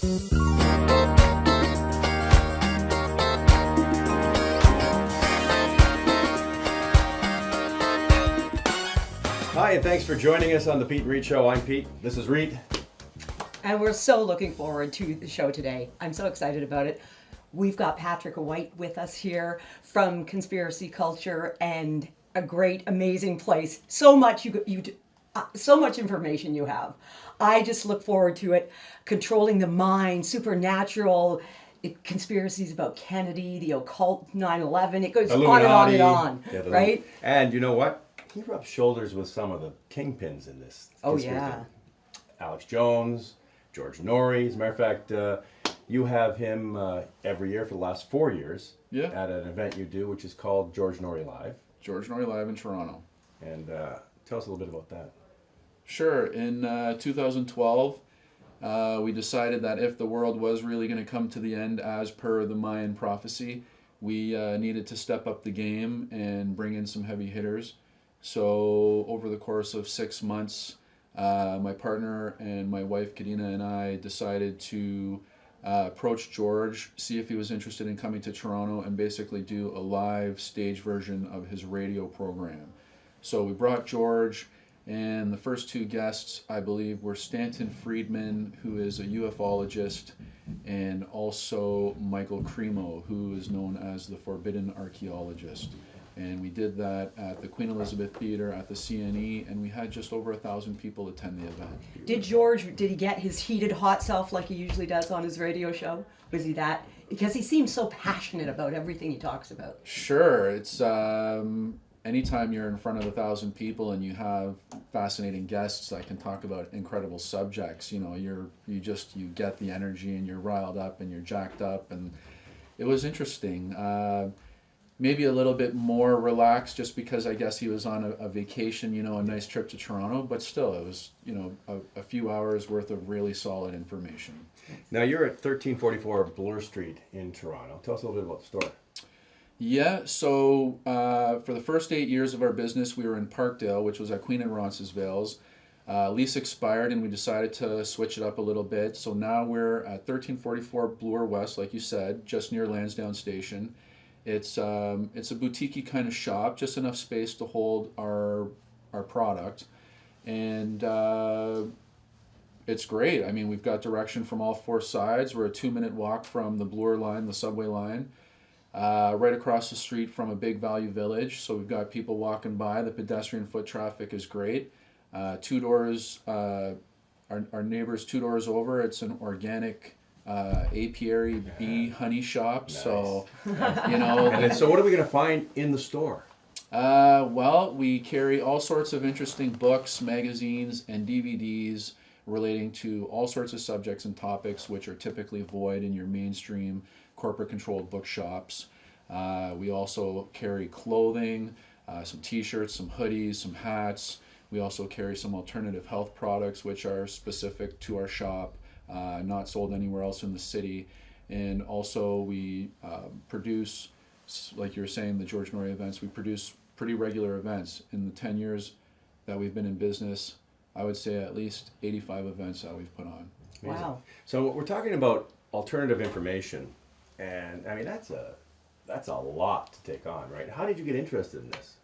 Hi, and thanks for joining us on the Peet and Reet Show. I'm Pete. This is Reet. And we're so looking forward to the show today. I'm so excited about it. We've got Patrick Whyte with us here from Conspiracy Culture, and a great, amazing place. So much so much information you have. I just look forward to it. Controlling the mind, supernatural, conspiracies about Kennedy, the occult, 9/11. It goes Illuminati. on and on, Yeah, right? And you know what? He rubs shoulders with some of the kingpins in this. Oh, conspiracy. yeah. Alex Jones, George Noory. As a matter of fact, you have him every year for the last 4 years at an event you do, which is called George Noory Live. George Noory Live in Toronto. And tell us a little bit about that. Sure. In 2012, we decided that if the world was really going to come to the end as per the Mayan prophecy, we needed to step up the game and bring in some heavy hitters. So over the course of 6 months, my partner and my wife, Kadina, and I decided to approach George, see if he was interested in coming to Toronto and basically do a live stage version of his radio program. So we brought George, and the first two guests, I believe, were Stanton Friedman, who is a ufologist, and also Michael Cremo, who is known as the Forbidden Archaeologist. And we did that at the Queen Elizabeth Theatre at the CNE, and we had just over 1,000 people attend the event. Did he get his heated hot self like he usually does on his radio show? Was he that? Because he seems so passionate about everything he talks about. Sure. It's anytime you're in front of 1,000 people and you have fascinating guests that can talk about incredible subjects, you know, you get the energy and you're riled up and you're jacked up, and it was interesting. Maybe a little bit more relaxed just because I guess he was on a vacation, you know, a nice trip to Toronto, but still it was, you know, a few hours worth of really solid information. Now you're at 1344 Bloor Street in Toronto. Tell us a little bit about the store. Yeah, so for the first 8 years of our business, we were in Parkdale, which was at Queen and Roncesvalles. Lease expired and we decided to switch it up a little bit. So now we're at 1344 Bloor West, like you said, just near Lansdowne Station. It's a boutique-y kind of shop, just enough space to hold our product, and it's great. I mean, we've got direction from all four sides. We're a 2-minute walk from the Bloor line, the subway line, right across the street from a big value village. So we've got people walking by. The pedestrian foot traffic is great. 2 doors, our neighbors 2 doors over. It's an organic apiary bee honey shop. Nice. So you know. And so what are we going to find in the store? Well, we carry all sorts of interesting books, magazines, and DVDs relating to all sorts of subjects and topics which are typically void in your mainstream corporate controlled bookshops. We also carry clothing, some t-shirts, some hoodies, some hats. We also carry some alternative health products which are specific to our shop. Not sold anywhere else in the city. And also we produce, like you were saying, the George Noory events, we produce pretty regular events. In the 10 years that we've been in business, I would say at least 85 events that we've put on. Amazing. Wow. So we're talking about alternative information, and I mean that's a lot to take on, right? How did you get interested in this?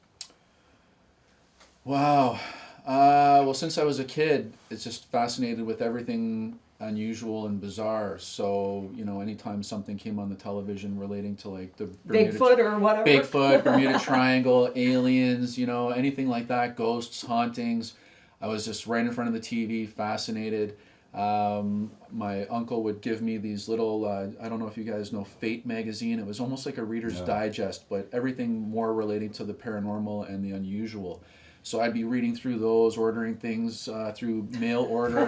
Wow. Well, since I was a kid, it's just fascinated with everything unusual and bizarre. So, you know, anytime something came on the television relating to like the Bigfoot or whatever. Bigfoot, Bermuda Triangle, aliens, you know, anything like that, ghosts, hauntings, I was just right in front of the TV, fascinated. My uncle would give me these little, I don't know if you guys know Fate magazine. It was almost like a Reader's Digest, but everything more relating to the paranormal and the unusual. So I'd be reading through those, ordering things through mail order.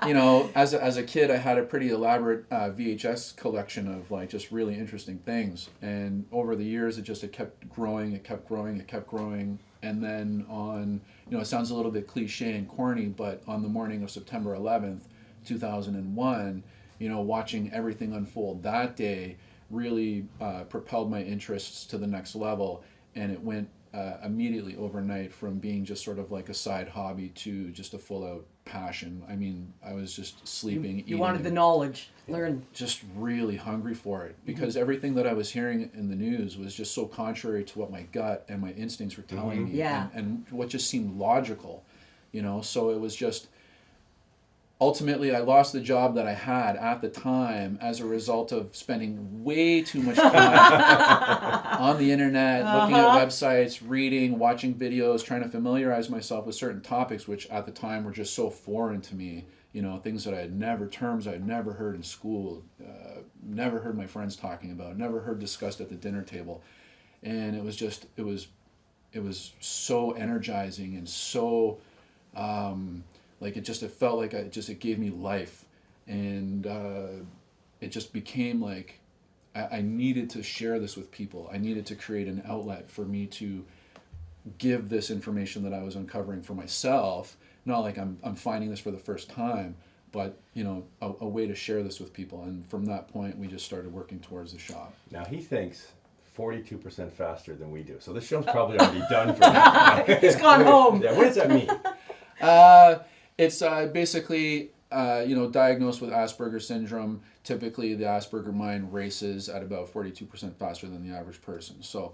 You know, as a kid, I had a pretty elaborate VHS collection of like just really interesting things. And over the years, it kept growing, it kept growing, it kept growing. And then on, you know, it sounds a little bit cliche and corny, but on the morning of September 11th, 2001, you know, watching everything unfold that day really propelled my interests to the next level. And it went immediately overnight from being just sort of like a side hobby to just a full-out passion. I mean, I was just sleeping, eating. You wanted the knowledge, learn. Just really hungry for it, because everything that I was hearing in the news was just so contrary to what my gut and my instincts were telling me, Yeah. and what just seemed logical, you know. So it was just, ultimately, I lost the job that I had at the time as a result of spending way too much time on the internet, looking at websites, reading, watching videos, trying to familiarize myself with certain topics, which at the time were just so foreign to me. You know, things that terms I had never heard in school, never heard my friends talking about, never heard discussed at the dinner table. And it was just, it was so energizing and so, like it felt like it gave me life. And it just became like, I needed to share this with people. I needed to create an outlet for me to give this information that I was uncovering for myself. Not like I'm finding this for the first time, but, you know, a way to share this with people. And from that point, we just started working towards the shop. Now he thinks 42% faster than we do. So this show's probably already done for him. He's gone home. Yeah, what does that mean? It's basically, diagnosed with Asperger's syndrome. Typically, the Asperger mind races at about 42% faster than the average person. So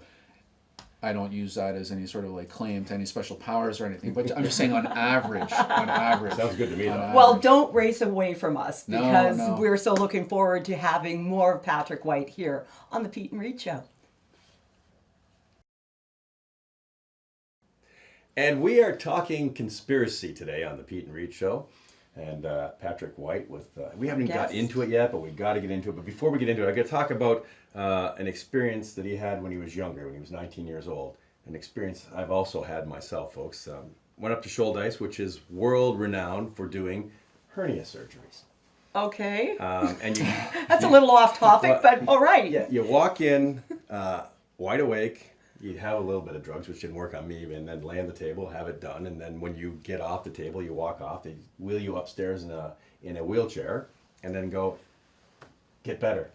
I don't use that as any sort of like claim to any special powers or anything, but I'm just saying on average. Sounds good to me, though. Well, don't race away from us, because No. we're so looking forward to having more of Patrick Whyte here on the Peet and Reet Show. And we are talking conspiracy today on the Peet and Reet Show. And Patrick Whyte we haven't even got into it yet, but we've got to get into it. But before we get into it, I got to talk about an experience that he had when he was younger, when he was 19 years old. An experience I've also had myself, folks. Went up to Shouldice, which is world renowned for doing hernia surgeries. Okay. And you, That's a little off topic, but all right. yeah, you walk in wide awake. You have a little bit of drugs, which didn't work on me, and then lay on the table, have it done, and then when you get off the table, you walk off. They wheel you upstairs in a wheelchair, and then go, get better,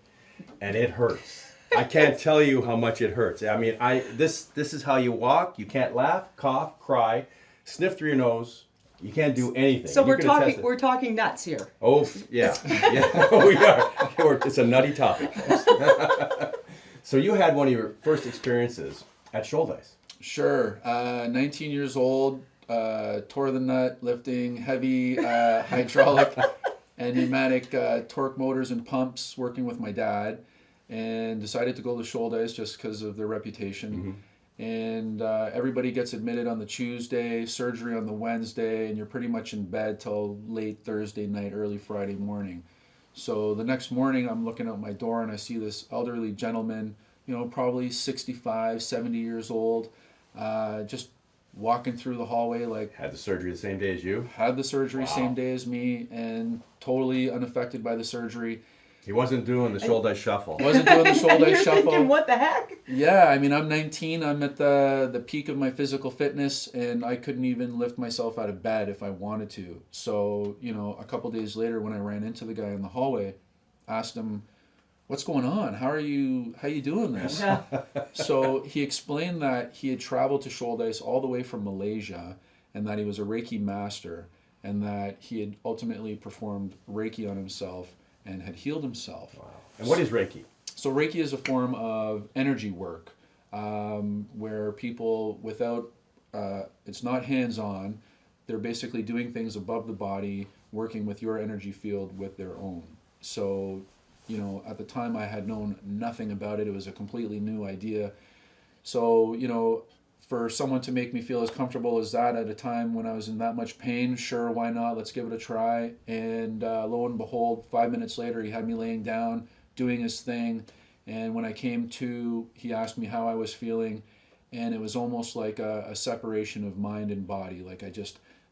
and it hurts. I can't tell you how much it hurts. I mean, this is how you walk. You can't laugh, cough, cry, sniff through your nose. You can't do anything. So we're talking nuts here. Oh yeah, yeah, we are. It's a nutty topic, folks. So you had one of your first experiences at Shouldice. Sure. 19 years old, tore the nut lifting heavy hydraulic and pneumatic torque motors and pumps, working with my dad, and decided to go to Shouldice just because of their reputation. And everybody gets admitted on the Tuesday, surgery on the Wednesday, and you're pretty much in bed till late Thursday night, early Friday morning. So the next morning, I'm looking out my door and I see this elderly gentleman, probably 65, 70 years old, just walking through the hallway like... Had the surgery the same day as you? Had the surgery Wow. same day as me, and totally unaffected by the surgery. He wasn't doing the Shouldice shuffle. Wasn't doing the Shouldice You're shuffle. thinking, what the heck? Yeah, I mean, I'm 19. I'm at the peak of my physical fitness, and I couldn't even lift myself out of bed if I wanted to. So, a couple days later, when I ran into the guy in the hallway, asked him, "What's going on? How you doing this?" So he explained that he had traveled to Shouldice all the way from Malaysia, and that he was a Reiki master, and that he had ultimately performed Reiki on himself and had healed himself. Wow. And what is Reiki? So Reiki is a form of energy work where people without, it's not hands-on, they're basically doing things above the body, working with your energy field with their own. So, at the time I had known nothing about it. It was a completely new idea. So, for someone to make me feel as comfortable as that at a time when I was in that much pain, sure, why not? Let's give it a try. And lo and behold, 5 minutes later, he had me laying down, doing his thing. And when I came to, he asked me how I was feeling. And it was almost like a separation of mind and body. Like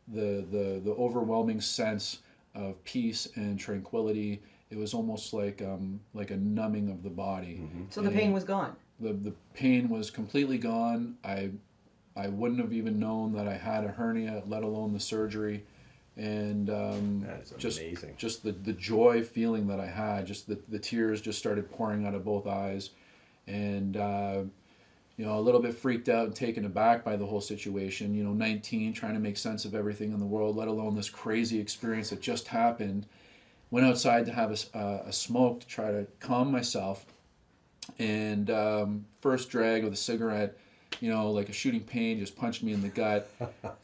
the overwhelming sense of peace and tranquility. It was almost like a numbing of the body. Mm-hmm. So the pain was gone. The pain was completely gone. I wouldn't have even known that I had a hernia, let alone the surgery. And That is amazing. just the joy feeling that I had, just the tears just started pouring out of both eyes. And a little bit freaked out and taken aback by the whole situation. 19, trying to make sense of everything in the world, let alone this crazy experience that just happened. Went outside to have a smoke to try to calm myself. And first drag of the cigarette, like a shooting pain just punched me in the gut,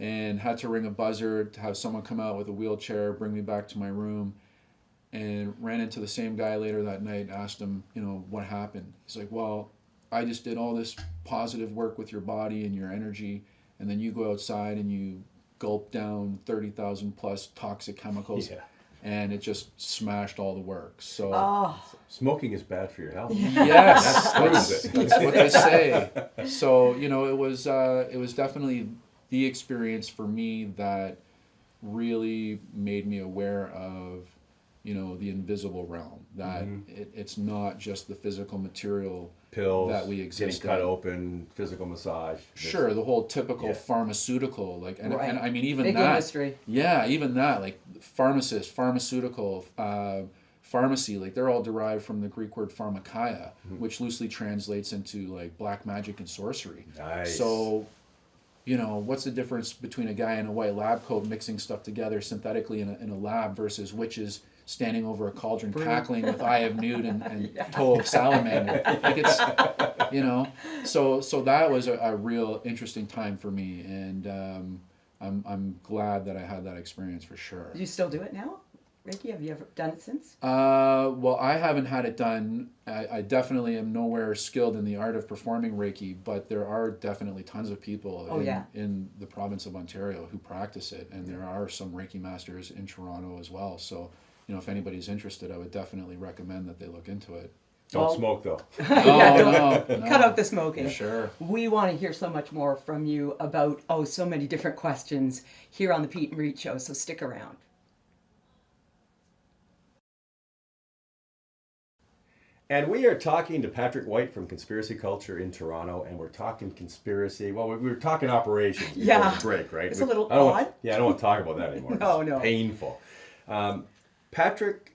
and had to ring a buzzer to have someone come out with a wheelchair, bring me back to my room, and ran into the same guy later that night, asked him, what happened. He's like, well, I just did all this positive work with your body and your energy, and then you go outside and you gulp down 30,000 plus toxic chemicals. Yeah. And it just smashed all the work. So Smoking is bad for your health. yes, That's that's what they say. So it was definitely the experience for me that really made me aware of the invisible realm. That it's not just the physical material Pills, that we exist getting cut in. open, physical massage. Sure, the whole typical pharmaceutical, and I mean even Big that. industry. Yeah, even that, like pharmacist, pharmaceutical, pharmacy, like they're all derived from the Greek word pharmakeia, which loosely translates into like black magic and sorcery. Nice. So, what's the difference between a guy in a white lab coat mixing stuff together synthetically in a lab versus witches standing over a cauldron cackling with eye of newt and toe of salamander? Like it's, so that was a real interesting time for me, and I'm glad that I had that experience for sure. Do you still do it now? Reiki, have you ever done it since? Well, I haven't had it done. I definitely am nowhere skilled in the art of performing Reiki, but there are definitely tons of people in the province of Ontario who practice it, and there are some Reiki masters in Toronto as well. So, if anybody's interested, I would definitely recommend that they look into it. Don't smoke though. No. Cut out the smoking. Sure. We want to hear so much more from you about, so many different questions here on the Peet and Reet Show, so stick around. And we are talking to Patrick Whyte from Conspiracy Culture in Toronto, and we're talking conspiracy. Well, we were talking operations before the break, right? It's a little I don't odd. I don't want to talk about that anymore. No. It's painful. Patrick,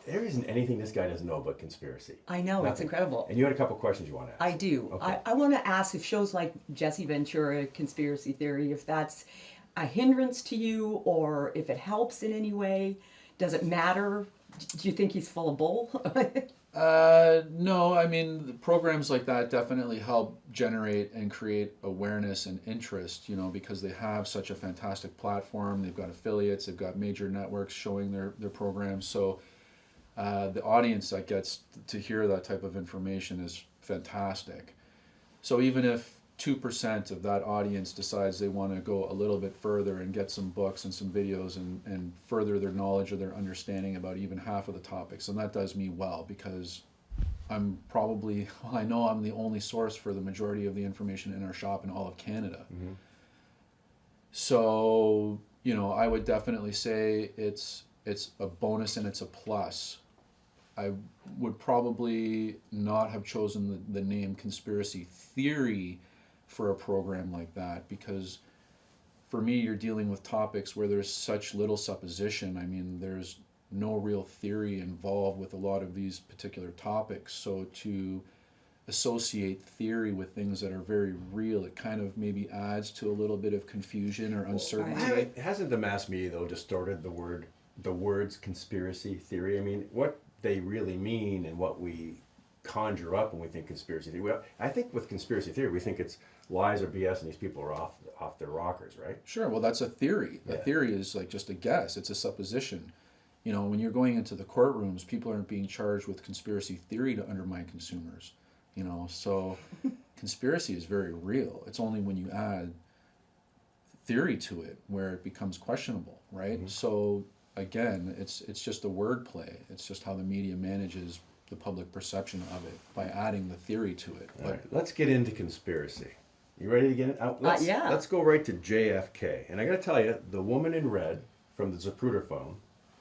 there isn't anything this guy doesn't know about conspiracy. I know, Nothing. It's incredible. And you had a couple questions you want to ask. I do. Okay. I want to ask if shows like Jesse Ventura, Conspiracy Theory, if that's a hindrance to you or if it helps in any way. Does it matter? Do you think he's full of bull? No, I mean, programs like that definitely help generate and create awareness and interest, because they have such a fantastic platform. They've got affiliates, they've got major networks showing their programs. So the audience that gets to hear that type of information is fantastic. So even if 2% of that audience decides they want to go a little bit further and get some books and some videos and further their knowledge or their understanding about even half of the topics, and that does me well, because I know I'm the only source for the majority of the information in our shop in all of Canada. Mm-hmm. So, I would definitely say it's a bonus and it's a plus. I would probably not have chosen the name Conspiracy Theory for a program like that, because for me, you're dealing with topics where there's such little supposition. I mean, there's no real theory involved with a lot of these particular topics. So to associate theory with things that are very real, it kind of maybe adds to a little bit of confusion or uncertainty. Hasn't the mass media, though, distorted the words conspiracy theory? I mean, what they really mean and what we conjure up when we think conspiracy theory. Well, I think with conspiracy theory, we think it's lies or BS and these people are off their rockers, right? Sure. Well, that's a theory. A theory is like just a guess. It's a supposition. When you're going into the courtrooms, people aren't being charged with conspiracy theory to undermine consumers. So conspiracy is very real. It's only when you add theory to it where it becomes questionable, right? Mm-hmm. So again, it's just a wordplay. It's just how the media manages the public perception of it by adding the theory to it. All right, let's get into conspiracy. You ready to get it out? Let's go right to JFK. And I got to tell you, the woman in red from the Zapruder phone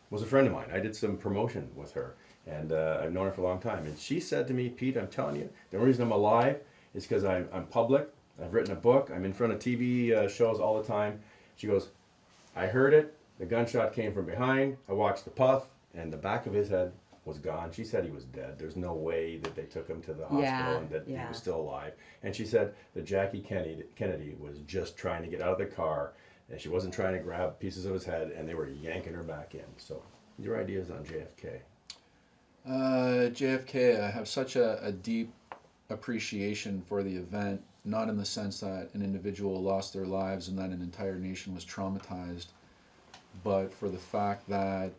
was a friend of mine. I did some promotion with her, and I've known her for a long time. And she said to me, Pete, I'm telling you, the reason I'm alive is because I'm public. I've written a book. I'm in front of TV shows all the time. She goes, I heard it. The gunshot came from behind. I watched the puff, and the back of his head was gone. She said he was dead. There's no way that they took him to the hospital Yeah, and that he yeah. was still alive. And she said that Jackie Kennedy was just trying to get out of the car, and she wasn't trying to grab pieces of his head, and they were yanking her back in. So, your ideas on JFK? JFK, I have such a deep appreciation for the event, not in the sense that an individual lost their lives and that an entire nation was traumatized, but for the fact that,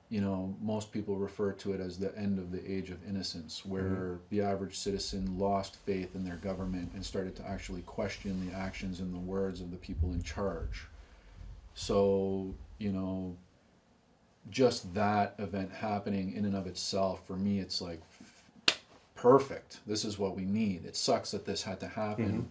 you know, most people refer to it as the end of the age of innocence, where the average citizen lost faith in their government and started to actually question the actions and the words of the people in charge. So, you know, just that event happening in and of itself, for me, it's like perfect. This is what we need. It sucks that this had to happen,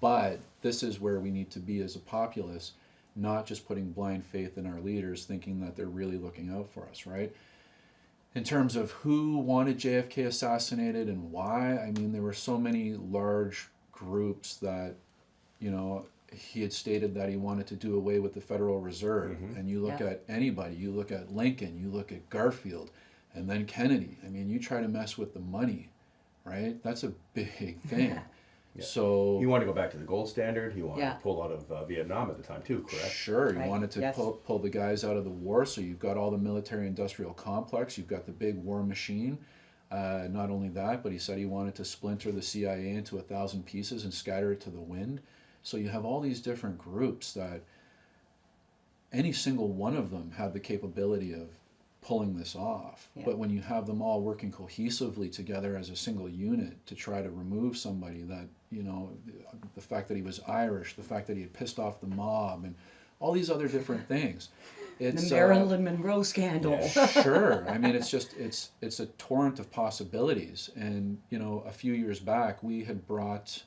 but this is where we need to be as a populace, not just putting blind faith in our leaders, thinking that they're really looking out for us, right? In terms of who wanted JFK assassinated and why, I mean, there were so many large groups that, you know, he had stated that he wanted to do away with the Federal Reserve. And you look at anybody, you look at Lincoln, you look at Garfield, and then Kennedy. I mean, you try to mess with the money, right? That's a big thing. So He wanted to go back to the gold standard. He wanted Yeah. to pull out of Vietnam at the time too, correct? sure, you Right, wanted to yes. pull the guys out of the war, so you've got all the military-industrial complex, you've got the big war machine. Not only that, but he said he wanted to splinter the CIA into 1,000 pieces and scatter it to the wind. So you have all these different groups that any single one of them had the capability of pulling this off. Yeah. But when you have them all working cohesively together as a single unit to try to remove somebody that, you know, the fact that he was Irish, the fact that he had pissed off the mob, and all these other different things. It's The Marilyn Munroe scandal. sure. I mean, it's just it's a torrent of possibilities. And you know, a few years back, we had brought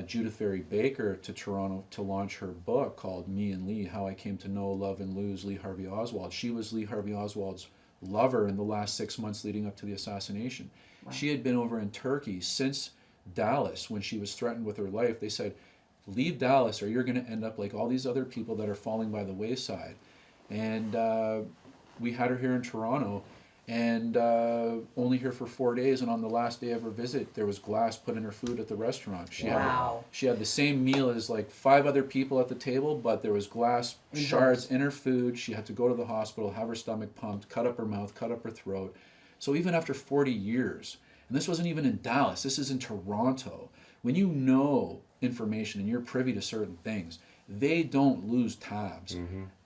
Judith Very Baker to Toronto to launch her book called Me and Lee: How I Came to Know, Love, and Lose Lee Harvey Oswald. She was Lee Harvey Oswald's lover in the last 6 months leading up to the assassination. Wow. She had been over in Turkey since Dallas when she was threatened with her life. They said, leave Dallas or you're going to end up like all these other people that are falling by the wayside. And we had her here in Toronto, and only here for 4 days. And on the last day of her visit, there was glass put in her food at the restaurant. Wow. She had the same meal as like 5 other people at the table, but there was glass shards in her food. She had to go to the hospital, have her stomach pumped, cut up her mouth, cut up her throat. So even after 40 years, and this wasn't even in Dallas, this is in Toronto, when you know information and you're privy to certain things, they don't lose tabs.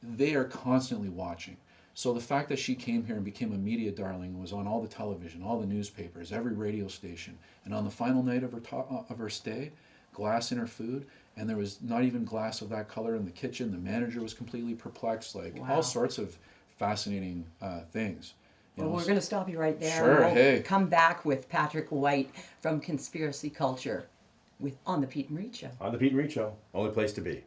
They are constantly watching. So the fact that she came here and became a media darling, was on all the television, all the newspapers, every radio station, and on the final night of her stay, glass in her food, and there was not even glass of that color in the kitchen. The manager was completely perplexed, like Wow. all sorts of fascinating things. You Well, know, we're going to stop you right there. Sure, and we'll hey. come back with Patrick Whyte from Conspiracy Culture on the Peet and Reet Show. On the Peet and Reet Show, only place to be.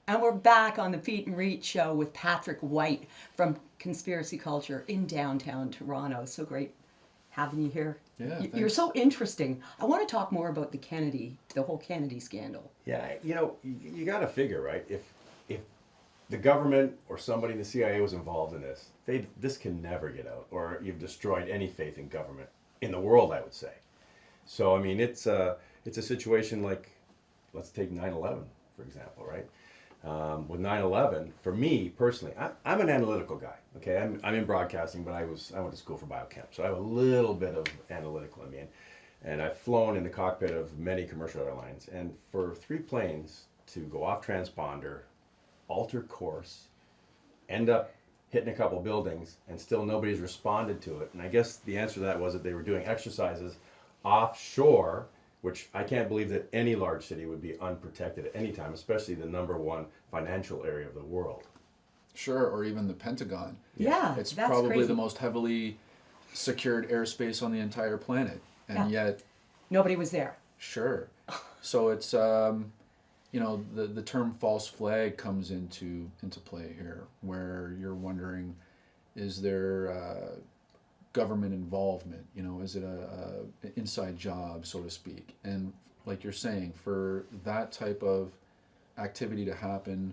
And we're back on the Peet and Reet Show with Patrick Whyte from Conspiracy Culture in downtown Toronto. So great having you here. Yeah, You're thanks. so interesting. I want to talk more about the whole Kennedy scandal. Yeah, you know, you got to figure, right? If the government or somebody in the CIA was involved in this, this can never get out, or you've destroyed any faith in government in the world, I would say. So I mean, it's a situation like, let's take 9/11 for example, right? With 9/11, for me personally, I'm an analytical guy. Okay, I'm in broadcasting, but I went to school for biochem, so I have a little bit of analytical in me, and I've flown in the cockpit of many commercial airlines, and for 3 planes to go off transponder, alter course, end up hitting a couple buildings, and still nobody's responded to it. And I guess the answer to that was that they were doing exercises offshore, which I can't believe that any large city would be unprotected at any time, especially the #1 financial area of the world. Sure, or even the Pentagon. Yeah, It's that's probably crazy. the most heavily secured airspace on the entire planet. And yet, Nobody was there. sure. So it's, you know, the term false flag comes into play here, where you're wondering, is there government involvement? You know, is it a inside job, so to speak? And like you're saying, for that type of activity to happen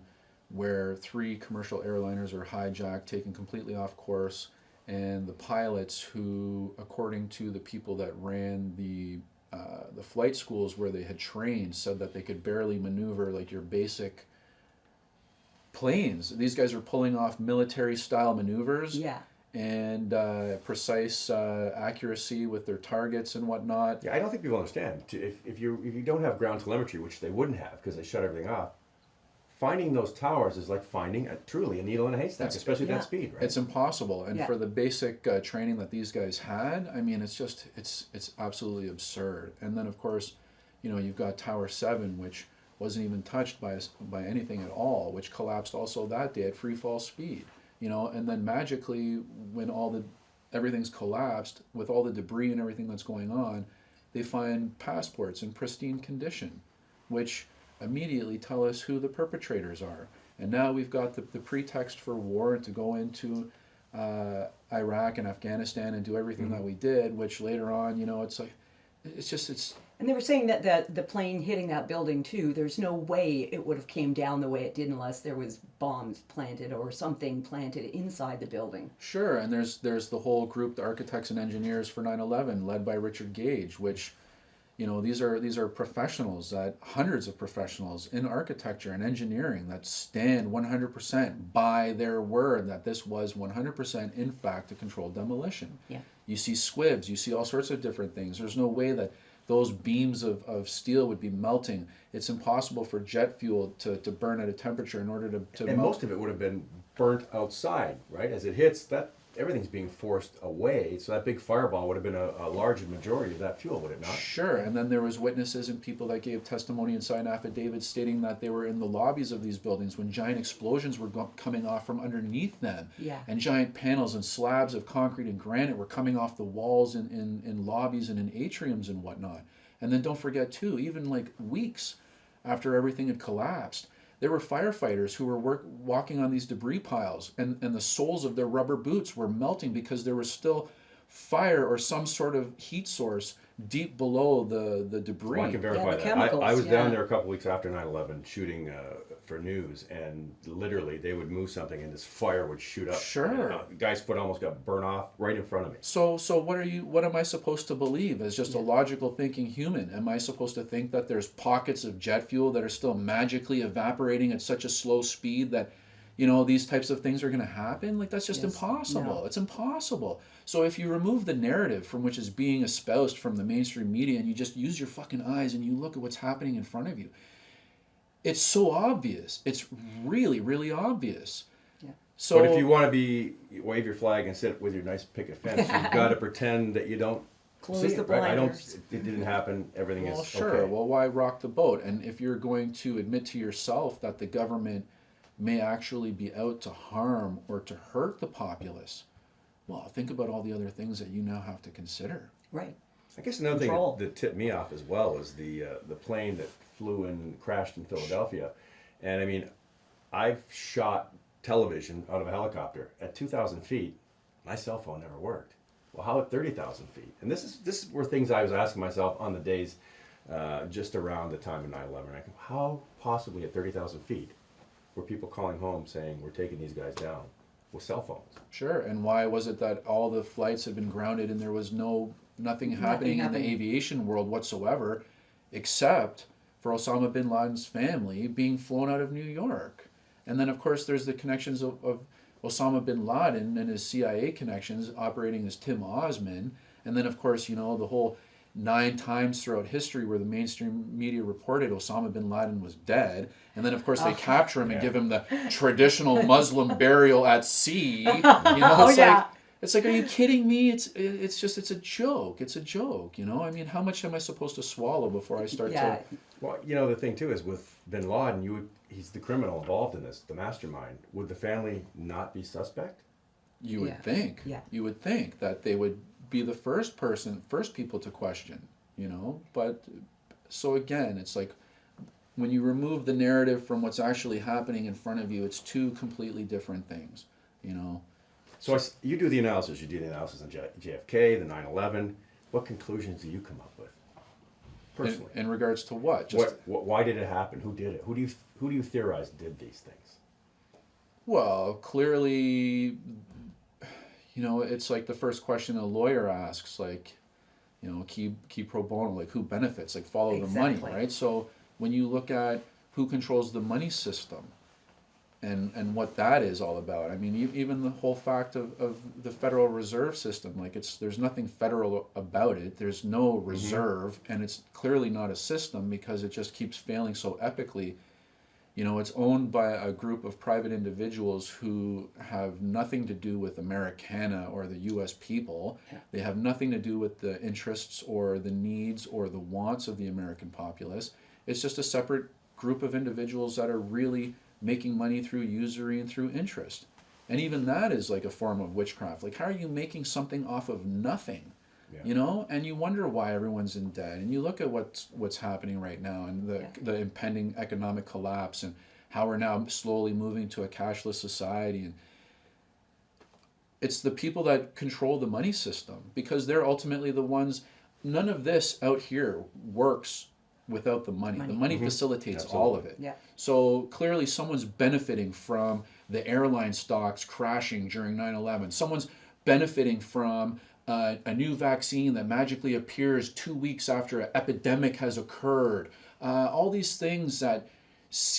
where 3 commercial airliners are hijacked, taken completely off course, and the pilots who, according to the people that ran the flight schools where they had trained, said that they could barely maneuver like your basic planes. These guys are pulling off military-style maneuvers. Yeah. And precise accuracy with their targets and whatnot. Yeah, I don't think people understand. If you don't have ground telemetry, which they wouldn't have because they shut everything off, finding those towers is like finding truly a needle in a haystack, especially at that speed, right? It's impossible. And for the basic training that these guys had, I mean, it's absolutely absurd. And then, of course, you know, you've got Tower 7, which wasn't even touched by anything at all, which collapsed also that day at free fall speed. You know, and then magically, when everything's collapsed with all the debris and everything that's going on, they find passports in pristine condition, which immediately tell us who the perpetrators are. And now we've got the pretext for war and to go into Iraq and Afghanistan and do everything that we did, which later on, you know, it's like, it's. And they were saying that the plane hitting that building too, there's no way it would have came down the way it did unless there was bombs planted or something planted inside the building. Sure, and there's the whole group, the architects and engineers for 9/11, led by Richard Gage, which, you know, these are professionals, hundreds of professionals in architecture and engineering that stand 100% by their word that this was 100% in fact a controlled demolition. Yeah. You see squibs, you see all sorts of different things. There's no way that those beams of steel would be melting. It's impossible for jet fuel to burn at a temperature in order to and melt. most of it would have been burnt outside, right? As it hits, that everything's being forced away, so that big fireball would have been a large majority of that fuel, would it not? Sure, and then there was witnesses and people that gave testimony and signed affidavits stating that they were in the lobbies of these buildings when giant explosions were coming off from underneath them. Yeah. And giant panels and slabs of concrete and granite were coming off the walls in lobbies and in atriums and whatnot. And then don't forget too, even like weeks after everything had collapsed, there were firefighters who were walking on these debris piles, and the soles of their rubber boots were melting because there was still fire or some sort of heat source deep below the debris. Well, I can verify the that. chemicals, I was down there a couple weeks after 9/11 shooting for news, and literally they would move something and this fire would shoot up. Sure. And, the guy's foot almost got burnt off right in front of me. So what am I supposed to believe as just a logical thinking human? Am I supposed to think that there's pockets of jet fuel that are still magically evaporating at such a slow speed that, you know, these types of things are going to happen? Like, that's just impossible. No. It's impossible. So if you remove the narrative from which is being espoused from the mainstream media and you just use your fucking eyes and you look at what's happening in front of you, it's so obvious. It's really, really obvious. Yeah. So, But if you want to wave your flag and sit with your nice picket fence, you've got to pretend that you don't Close see the it, right? blinders. It didn't happen. Everything well, is sure. okay. Well, why rock the boat? And if you're going to admit to yourself that the government may actually be out to harm or to hurt the populace, well, think about all the other things that you now have to consider. Right. I guess another Control. thing that tipped me off as well was the plane that flew and crashed in Philadelphia. And I mean, I've shot television out of a helicopter at 2,000 feet. My cell phone never worked. Well, how at 30,000 feet? And this were things I was asking myself on the days just around the time of 9/11. I go, how possibly at 30,000 feet were people calling home saying we're taking these guys down with cell phones? Sure. And why was it that all the flights had been grounded and there was nothing happening in the aviation world whatsoever, except for Osama bin Laden's family being flown out of New York? And then, of course, there's the connections of Osama bin Laden and his CIA connections operating as Tim Osman. And then, of course, you know, the whole 9 times throughout history where the mainstream media reported Osama bin Laden was dead. And then, of course, they capture him and give him the traditional Muslim burial at sea. You know, it's like, are you kidding me? It's a joke. It's a joke, you know? I mean, how much am I supposed to swallow before I start to... Well, you know, the thing, too, is with bin Laden, he's the criminal involved in this, the mastermind. Would the family not be suspect? You would think. Yeah. You would think that they would be the first people to question, you know? But, so again, it's like, when you remove the narrative from what's actually happening in front of you, it's 2 completely different things, you know? So you do the analysis. You do the analysis on JFK, the 9/11. What conclusions do you come up with, personally? In regards to what? Why did it happen? Who did it? Who do you theorize did these things? Well, clearly, it's like the first question a lawyer asks, like, key pro bono, like who benefits, like follow the money, Exactly. right? So when you look at who controls the money system and what that is all about, I mean, even the whole fact of the Federal Reserve System, like there's nothing federal about it. There's no reserve, and it's clearly not a system because it just keeps failing so epically. It's owned by a group of private individuals who have nothing to do with Americana or the U.S. people. Yeah. They have nothing to do with the interests or the needs or the wants of the American populace. It's just a separate group of individuals that are really making money through usury and through interest. And even that is like a form of witchcraft. Like, how are you making something off of nothing? Yeah. And you wonder why everyone's in debt. And you look at what's happening right now and the impending economic collapse and how we're now slowly moving to a cashless society. And it's the people that control the money system because they're ultimately the ones. None of this out here works without the money. The money facilitates all of it. Yeah. So clearly someone's benefiting from the airline stocks crashing during 9/11. Someone's benefiting from a new vaccine that magically appears 2 weeks after an epidemic has occurred. All these things that,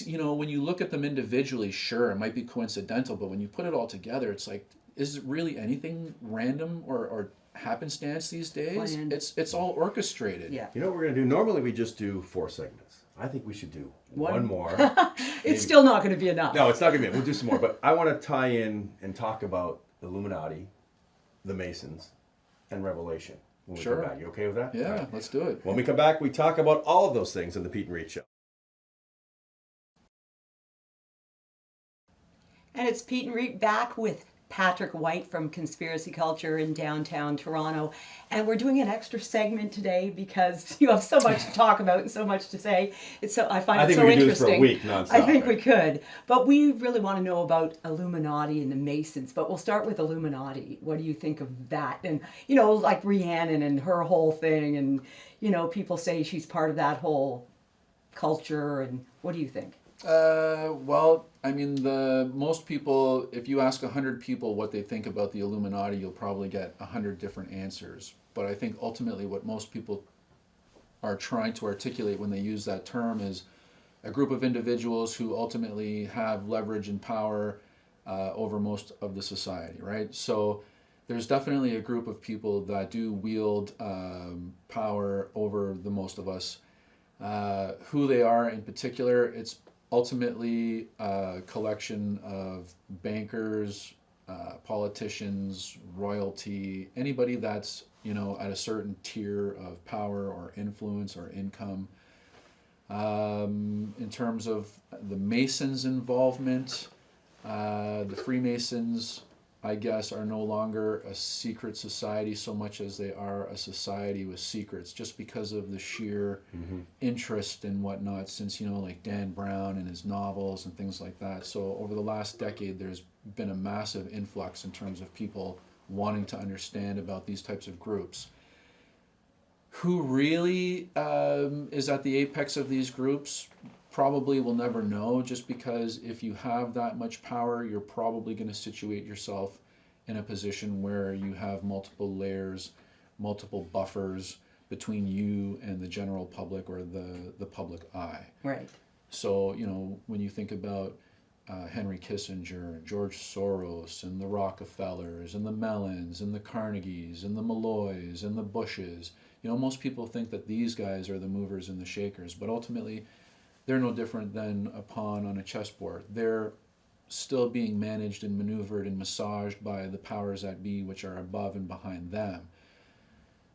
when you look at them individually, sure, it might be coincidental, but when you put it all together, it's like, is it really anything random or happenstance these days? Planned. It's all orchestrated. Yeah. You know what we're going to do? Normally we just do 4 segments. I think we should do one more. It's still not going to be enough. No, it's not going to be. We'll do some more. But I want to tie in and talk about Illuminati, the Masons, and Revelation when we Sure. come back. You okay with that? Yeah, All right. let's do it. When we come back, we talk about all of those things in the Peet and Reet Show. And it's Peet and Reet back with Patrick Whyte from Conspiracy Culture in downtown Toronto. And we're doing an extra segment today because you have so much to talk about and so much to say. I find it so interesting. I think we could do this for a week nonstop. I think we could. But we really want to know about Illuminati and the Masons. But we'll start with Illuminati. What do you think of that? And, like Rhiannon and her whole thing. And, people say she's part of that whole culture. And what do you think? Well, I mean, most people, if you ask 100 people what they think about the Illuminati, you'll probably get 100 different answers. But I think ultimately what most people are trying to articulate when they use that term is a group of individuals who ultimately have leverage and power over most of the society, right? So there's definitely a group of people that do wield power over the most of us. Who they are in particular, it's ultimately a collection of bankers, politicians, royalty, anybody that's, at a certain tier of power or influence or income. In terms of the Masons' involvement, the Freemasons, I guess, are no longer a secret society so much as they are a society with secrets, just because of the sheer interest and whatnot, since, like Dan Brown and his novels and things like that. So over the last decade, there's been a massive influx in terms of people wanting to understand about these types of groups. Who really is at the apex of these groups? Probably will never know, just because if you have that much power, you're probably going to situate yourself in a position where you have multiple layers, multiple buffers between you and the general public or the public eye. Right. So, when you think about Henry Kissinger, George Soros, and the Rockefellers, and the Mellons, and the Carnegies, and the Malloys, and the Bushes, most people think that these guys are the movers and the shakers, but ultimately, they're no different than a pawn on a chessboard. They're still being managed and maneuvered and massaged by the powers that be, which are above and behind them.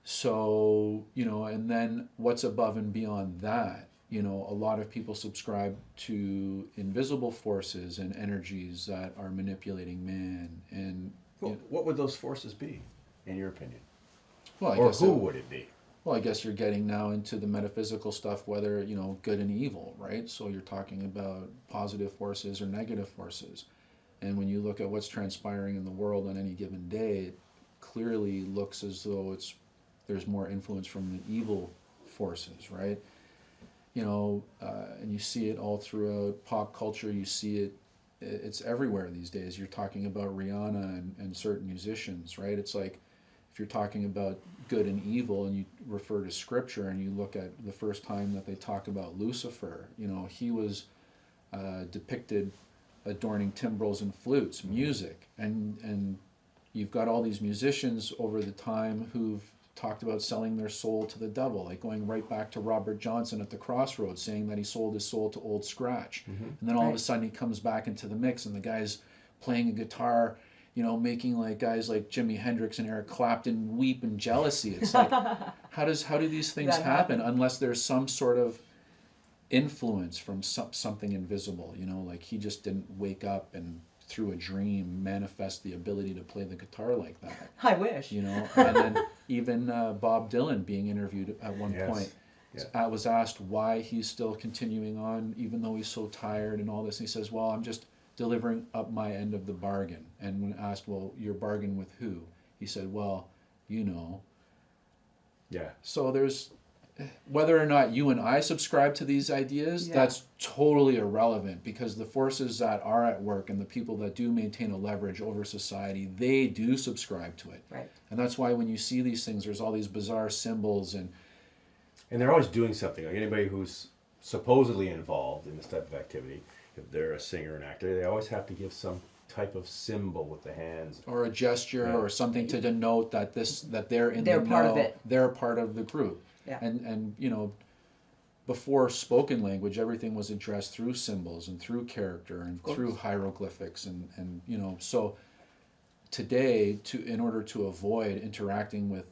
So, and then what's above and beyond that? A lot of people subscribe to invisible forces and energies that are manipulating man. And What would those forces be, in your opinion? Well, or who would it be? Well, I guess you're getting now into the metaphysical stuff, whether, good and evil, right? So you're talking about positive forces or negative forces. And when you look at what's transpiring in the world on any given day, it clearly looks as though there's more influence from the evil forces, right? And you see it all throughout pop culture. You see it it's everywhere these days. You're talking about Rihanna and certain musicians, right? It's like if you're talking about good and evil and you refer to scripture and you look at the first time that they talk about Lucifer, you know, he was depicted adorning timbrels and flutes, music, and you've got all these musicians over the time who've talked about selling their soul to the devil, like going right back to Robert Johnson at the Crossroads, saying that he sold his soul to Old Scratch. And then all of a sudden he comes back into the mix and the guy's playing a guitar, you know, making like guys like Jimi Hendrix and Eric Clapton weep in jealousy. It's like, how do these things happen unless there's some sort of influence from something invisible, you know, like he just didn't wake up and through a dream manifest the ability to play the guitar like that. I wish. You know, and then even Bob Dylan being interviewed at one point was asked why he's still continuing on even though he's so tired and all this. And he says, well, I'm just delivering up my end of the bargain. And when asked, well, your bargain with who? He said, well, you know. Yeah. So there's, whether or not you and I subscribe to these ideas, that's totally irrelevant, because the forces that are at work and the people that do maintain a leverage over society, they do subscribe to it. Right. And that's why when you see these things, there's all these bizarre symbols and they're always doing something. Like anybody who's supposedly involved in this type of activity, if they're a singer and actor, they always have to give some type of symbol with the hands or a gesture or something to denote that they're in They're the part know, of it. they're part of the group. Yeah. And you know, before spoken language, everything was addressed through symbols and through character and through hieroglyphics and you know, so today in order to avoid interacting with,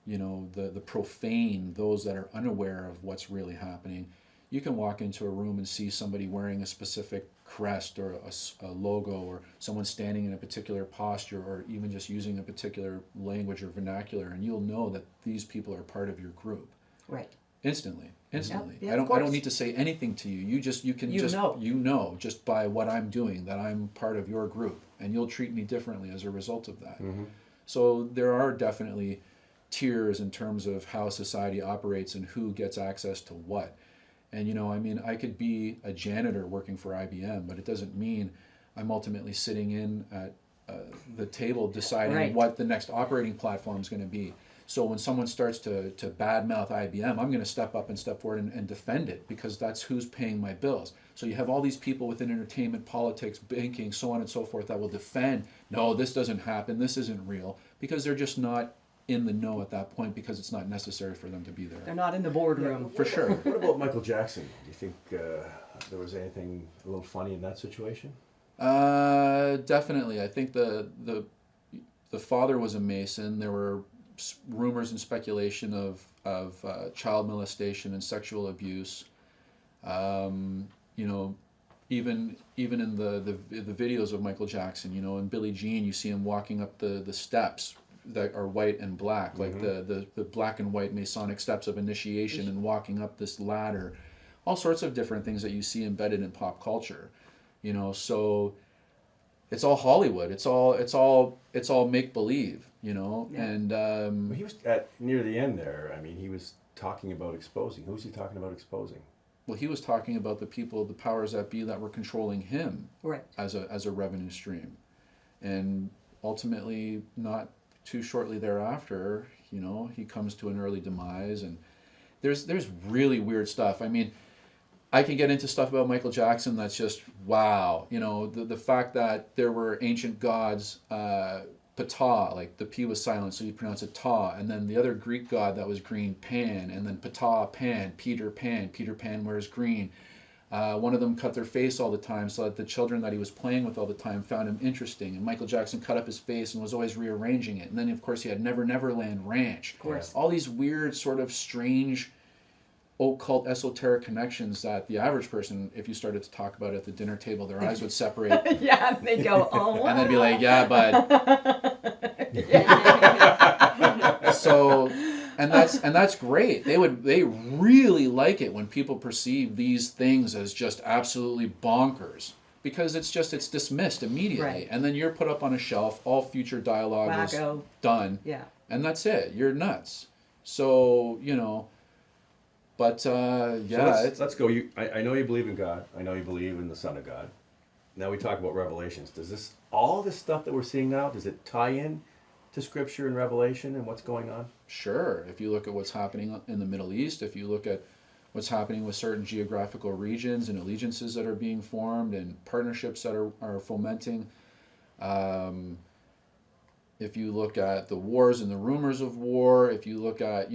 you know, the profane, those that are unaware of what's really happening, you can walk into a room and see somebody wearing a specific crest or a logo, or someone standing in a particular posture, or even just using a particular language or vernacular, and you'll know that these people are part of your group. Right. Instantly. Yeah, I don't need to say anything to you. You know just by what I'm doing that I'm part of your group, and you'll treat me differently as a result of that. So there are definitely tiers in terms of how society operates and who gets access to what. And you know, I mean, I could be a janitor working for IBM, but it doesn't mean I'm ultimately sitting in at the table deciding what the next operating platform is going to be. So when someone starts to badmouth IBM, I'm going to step up and step forward and defend it, because that's who's paying my bills. So you have all these people within entertainment, politics, banking, so on and so forth, that will defend, no, this doesn't happen, this isn't real, because they're just not in the know at that point, because it's not necessary for them to be there. They're not in the boardroom. For sure. What about Michael Jackson? Do you think there was anything a little funny in that situation? Definitely. I think the father was a Mason. There were rumors and speculation of child molestation and sexual abuse. You know, even in the videos of Michael Jackson, you know, in Billie Jean, you see him walking up the steps that are white and black, like the black and white Masonic steps of initiation, and walking up this ladder, all sorts of different things that you see embedded in pop culture, you know. So it's all Hollywood. It's all make believe, you know. Yeah. And He was near the end there. I mean, he was talking about exposing. Who's he talking about exposing? well, he was talking about the people, the powers that be, that were controlling him as a revenue stream, and ultimately, not too shortly thereafter, you know, he comes to an early demise, and there's really weird stuff. I mean, I can get into stuff about Michael Jackson that's just wow. You know, the fact that there were ancient gods, Ptah, like the P was silent, so you pronounce it Ta, and then the other Greek god that was green, Pan, and then Ptah, Pan, Peter Pan wears green. One of them cut their face all the time so that the children that he was playing with all the time found him interesting. And Michael Jackson cut up his face and was always rearranging it. And then, of course, he had Never Neverland Ranch. Of course. All these weird, sort of strange, occult, esoteric connections that the average person, if you started to talk about it at the dinner table, their eyes would separate. Yeah, they'd go, oh. And they'd be like, yeah, bud. So... And that's great. They really like it when people perceive these things as just absolutely bonkers, because it's dismissed immediately. Right. And then you're put up on a shelf, all future dialogue is done. Yeah. And that's it. You're nuts. So, you know, but yeah. So let's go. I know you believe in God. I know you believe in the Son of God. now we talk about revelations. Does all this stuff that we're seeing now, does it tie in to Scripture and Revelation and what's going on? Sure. If you look at what's happening in the Middle East, if you look at what's happening with certain geographical regions and allegiances that are being formed and partnerships that are fomenting, if you look at the wars and the rumors of war, if you look at,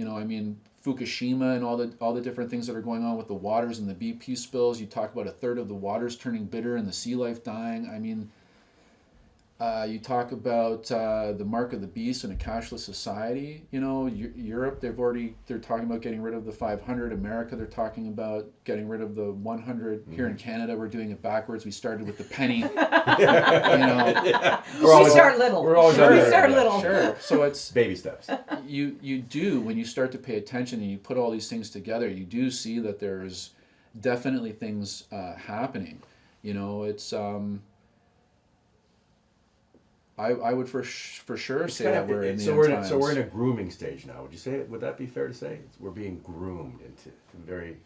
Fukushima and all the different things that are going on with the waters and the BP spills, you talk about a third of the waters turning bitter and the sea life dying. I mean, you talk about the mark of the beast in a cashless society. Europe, they're talking about getting rid of the 500. America, they're talking about getting rid of the 100. Here in Canada, we're doing it backwards. We started with the penny. We start little. We're always we start little. Sure. So it's baby steps. You do, when you start to pay attention and you put all these things together, you do see that there's definitely things happening. It's I would for sure say that we're in the end times. So we're in a grooming stage now. Would you say? Would that be fair to say? We're being groomed into very.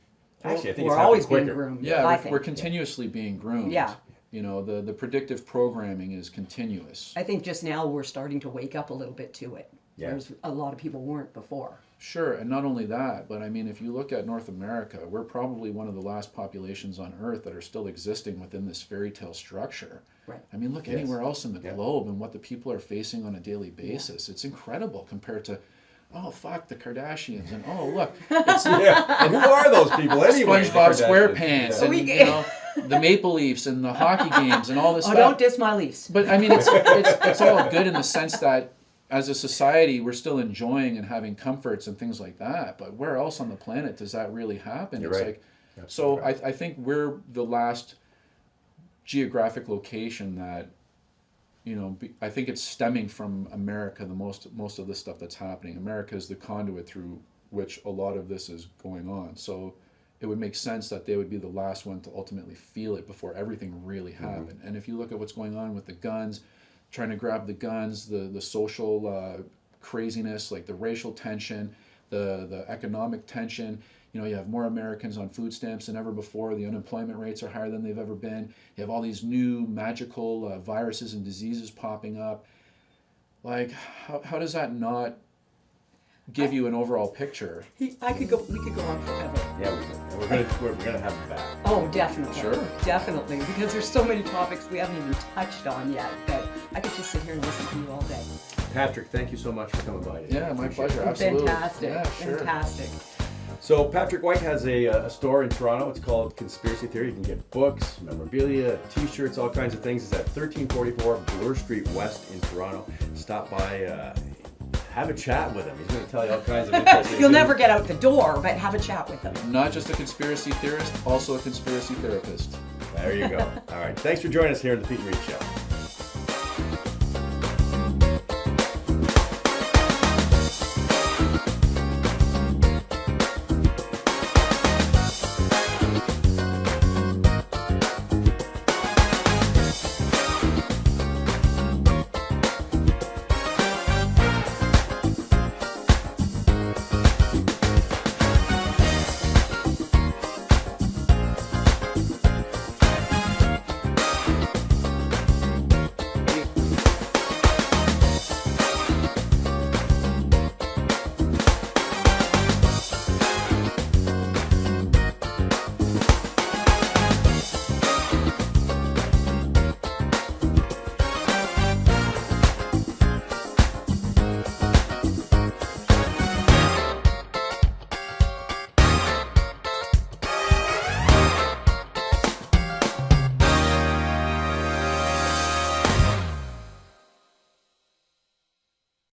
Actually, I think we're it's always quicker. being groomed. Yeah, we're continuously being groomed. Yeah. The predictive programming is continuous. I think just now we're starting to wake up a little bit to it. Yeah. There's a lot of people weren't before. Sure, and not only that, but I mean, if you look at North America, we're probably one of the last populations on Earth that are still existing within this fairy tale structure. Right. I mean, look anywhere else in the globe and what the people are facing on a daily basis. It's incredible compared to, oh, fuck, the Kardashians, and oh, look. It's, And who are those people anyway? SpongeBob SquarePants, Yeah. and the Maple Leafs and the hockey games and all this stuff. Don't diss my Leafs. But I mean, it's all good in the sense that as a society, we're still enjoying and having comforts and things like that. But where else on the planet does that really happen? You're It's right. like, Absolutely so right. I think we're the last geographic location that, I think it's stemming from America. The most of the stuff that's happening, America is the conduit through which a lot of this is going on. So it would make sense that they would be the last one to ultimately feel it before everything really happened. And if you look at what's going on with the guns, trying to grab the guns, the social craziness, like the racial tension, the economic tension. You have more Americans on food stamps than ever before. The unemployment rates are higher than they've ever been. You have all these new magical viruses and diseases popping up. Like, how does that not give you an overall picture? We could go on forever. Yeah, we're gonna have him back. Oh, definitely. Sure. Definitely, because there's so many topics we haven't even touched on yet that I could just sit here and listen to you all day. Patrick, thank you so much for coming by today. Yeah, my Appreciate pleasure. it. Absolutely. Fantastic. Yeah, sure. Fantastic. So Patrick Whyte has a store in Toronto. It's called Conspiracy Theory. You can get books, memorabilia, T-shirts, all kinds of things. It's at 1344 Bloor Street West in Toronto. Stop by, have a chat with him. He's going to tell you all kinds of interesting You'll things. never get out the door, but have a chat with him. Not just a conspiracy theorist, also a conspiracy therapist. There you go. All right. Thanks for joining us here on the Peet and Reet Show.